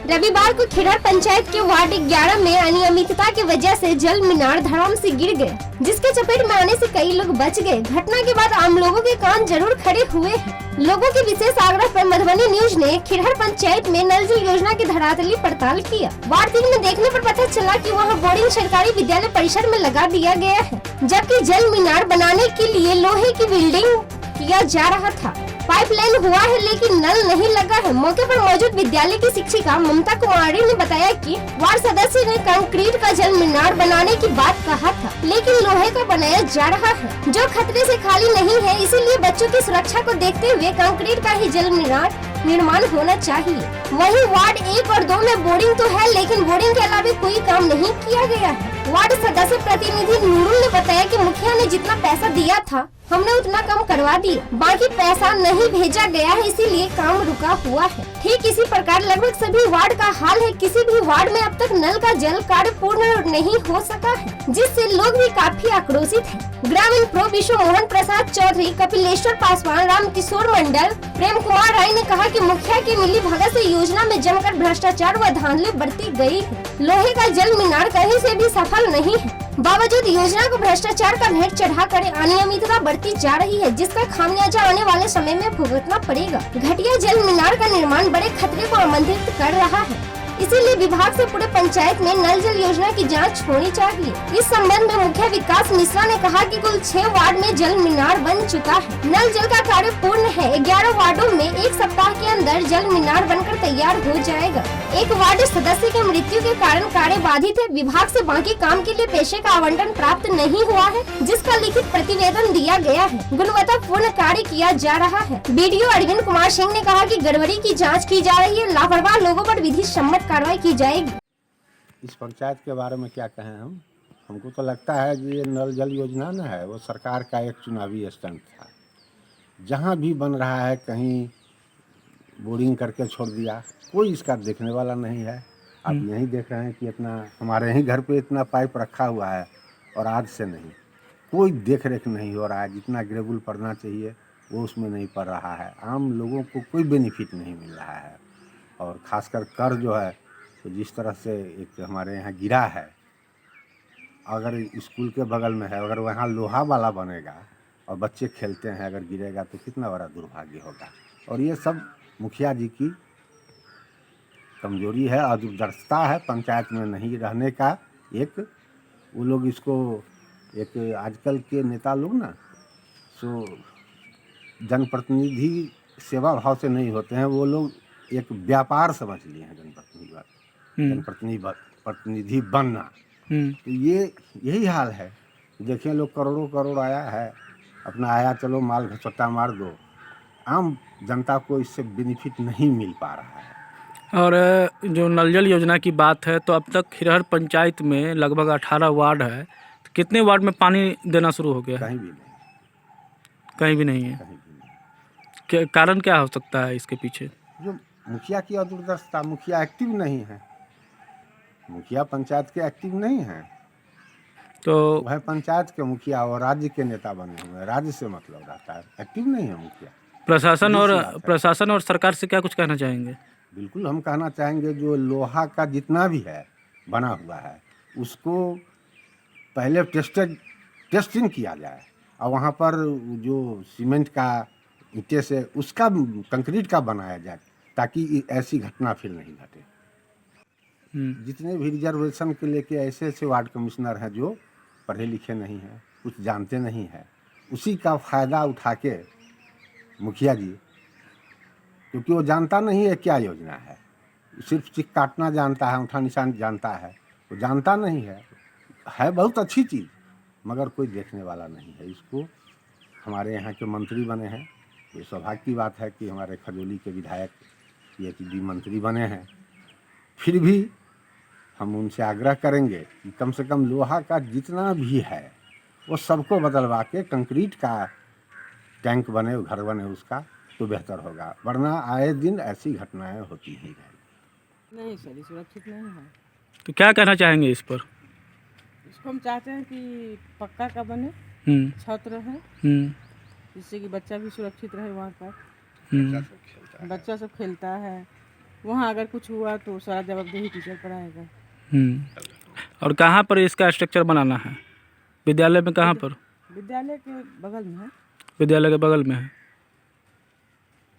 रविवार को खिरहर पंचायत के वार्ड 11 में अनियमितता की वजह से जल मीनार धड़ाम से गिर गए, जिसके चपेट में आने से कई लोग बच गए। घटना के बाद आम लोगों के कान जरूर खड़े हुए हैं। लोगों के विशेष आग्रह पर मधुबनी न्यूज ने खिरहर पंचायत में नल जल योजना की धरातली पड़ताल किया। वार्ड 3 में देखने पर पता चला कि वहां बोरिंग सरकारी विद्यालय परिसर में लगा दिया गया है, जबकि जल मीनार बनाने के लिए लोहे की बिल्डिंग किया जा रहा था। पाइपलाइन हुआ है लेकिन नल नहीं लगा है। मौके पर मौजूद विद्यालय की शिक्षिका ममता कुमारी ने बताया कि वार्ड सदस्य ने कंक्रीट का जल मीनार बनाने की बात कहा था, लेकिन लोहे का बनाया जा रहा है जो खतरे से खाली नहीं है। इसीलिए बच्चों की सुरक्षा को देखते हुए कंक्रीट का ही जल मीनार निर्माण होना चाहिए। वहीं वार्ड 1 और 2 में बोरिंग तो है, लेकिन बोरिंग के अलावा कोई काम नहीं किया गया है। वार्ड सदस्य प्रतिनिधि नूरुल ने बताया कि मुखिया ने जितना पैसा दिया था हमने उतना कम करवा दिया, बाकी पैसा नहीं भेजा गया है, इसीलिए काम रुका हुआ है। ठीक इसी प्रकार लगभग सभी वार्ड का हाल है। किसी भी वार्ड में अब तक नल का जल कार्य पूर्ण नहीं हो सका है, जिससे लोग भी काफी आक्रोशित हैं। ग्रामीण प्रो विश्व मोहन प्रसाद चौधरी, कपिलेश्वर पासवान, राम किशोर मंडल, प्रेम कुमार राय ने कहा कि मुखिया की मिली भगत से योजना में जमकर भ्रष्टाचार व धांधली बरती गई है। लोहे का जल मीनार कहीं से भी सफल नहीं है, बावजूद योजना को भ्रष्टाचार का भेंट चढ़ाकर अनियमितता बढ़ती जा रही है, जिसका खामियाजा आने वाले समय में भुगतना पड़ेगा। घटिया जल मीनार का निर्माण बड़े खतरे को आमंत्रित कर रहा है, इसीलिए विभाग से पूरे पंचायत में नल जल योजना की जांच होनी चाहिए। इस संबंध में मुखिया विकास मिश्रा ने कहा कि कुल 6 वार्ड में जल मीनार बन चुका है। नल जल का कार्य पूर्ण है। 11 वार्डों में 1 सप्ताह के अंदर जल मीनार बनकर तैयार हो जाएगा। एक वार्ड सदस्य की मृत्यु के कारण कार्य बाधित है। विभाग से बाकी काम के लिए पैसे का आवंटन प्राप्त नहीं हुआ है, जिसका लिखित प्रतिवेदन दिया गया है। गुणवत्तापूर्ण कार्य किया जा रहा है। बीडीओ अरविंद कुमार सिंह ने कहा कि गड़बड़ी की जाँच की जा रही है, लापरवाह लोगों पर विधि सम्मत कार्रवाई की जाएगी। इस पंचायत के बारे में क्या कहें हमको तो लगता है कि ये नल जल योजना न है, वो सरकार का एक चुनावी स्टंट था। जहाँ भी बन रहा है कहीं बोरिंग करके छोड़ दिया, कोई इसका देखने वाला नहीं है। आप यहीं देख रहे हैं कि इतना हमारे यहीं घर पे इतना पाइप रखा हुआ है और आज से नहीं, कोई देख रेख नहीं हो रहा है। जितना ग्रेवल पड़ना चाहिए वो उसमें नहीं पड़ रहा है। आम लोगों को कोई बेनिफिट नहीं मिल रहा है। और ख़ासकर कर जो है तो जिस तरह से एक हमारे यहाँ गिरा है, अगर स्कूल के बगल में है, अगर वहाँ लोहा वाला बनेगा और बच्चे खेलते हैं, अगर गिरेगा तो कितना बड़ा दुर्भाग्य होगा। और ये सब मुखिया जी की कमजोरी है और दूरदर्शिता है पंचायत में नहीं रहने का। एक वो लोग इसको एक आजकल के नेता लोग ना सो जनप्रतिनिधि सेवा भाव से नहीं होते हैं, वो लोग एक व्यापार समझ लिए हैं जनप्रतिनिधि बनना। तो ये यही हाल है। देखिए लोग करोड़ों करोड़ आया है, अपना आया चलो माल घसोटा मार दो। आम जनता को इससे बेनिफिट नहीं मिल पा रहा है। और जो नल जल योजना की बात है तो अब तक खिरहर पंचायत में लगभग 18 वार्ड है, तो कितने वार्ड में पानी देना शुरू हो गया है? कहीं भी नहीं, कहीं भी नहीं है। कहीं भी नहीं। क्या कारण क्या हो सकता है इसके पीछे? जो मुखिया की अदूरदर्शिता, मुखिया एक्टिव नहीं है, मुखिया पंचायत के एक्टिव नहीं है। तो वह पंचायत के मुखिया और राज्य के नेता बने हुए हैं, राज्य से मतलब रहता है, एक्टिव नहीं है मुखिया। प्रशासन और सरकार से क्या कुछ कहना चाहेंगे? बिल्कुल हम कहना चाहेंगे जो लोहा का जितना भी है बना हुआ है उसको पहले टेस्टिंग किया जाए और वहाँ पर जो सीमेंट का ईंटे से उसका कंक्रीट का बनाया जाए, ताकि ऐसी घटना फिर नहीं घटे। जितने भी रिजर्वेशन के लेके ऐसे ऐसे वार्ड कमिश्नर हैं जो पढ़े लिखे नहीं हैं, कुछ जानते नहीं हैं, उसी का फ़ायदा उठा के मुखिया जी, क्योंकि वो जानता नहीं है क्या योजना है, सिर्फ चिक काटना जानता है, अंगूठा निशान जानता है, वो जानता नहीं है बहुत अच्छी चीज़, मगर कोई देखने वाला नहीं है इसको। हमारे यहाँ के मंत्री बने हैं, ये सौभाग्य की बात है कि हमारे खजोली के विधायक PhD मंत्री बने हैं। फिर भी हम उनसे आग्रह करेंगे कि कम से कम लोहा का जितना भी है वो सबको बदलवा के कंक्रीट का टैंक बने, घर बने उसका, तो बेहतर होगा, वरना आए दिन ऐसी घटनाएं होती ही रहेंगी। नहीं सर, सुरक्षित नहीं है। तो क्या कहना चाहेंगे इस पर? इसको हम चाहते हैं कि पक्का का बने, छत रहे, जिससे कि बच्चा भी सुरक्षित रहे वहाँ पर। बच्चा सब खेलता है, वहाँ अगर कुछ हुआ तो सारा जवाबदेही टीचर पर आएगा। और कहाँ पर इसका स्ट्रक्चर बनाना है? विद्यालय में कहाँ पर? विद्यालय के बगल में है। विद्यालय के बगल में है।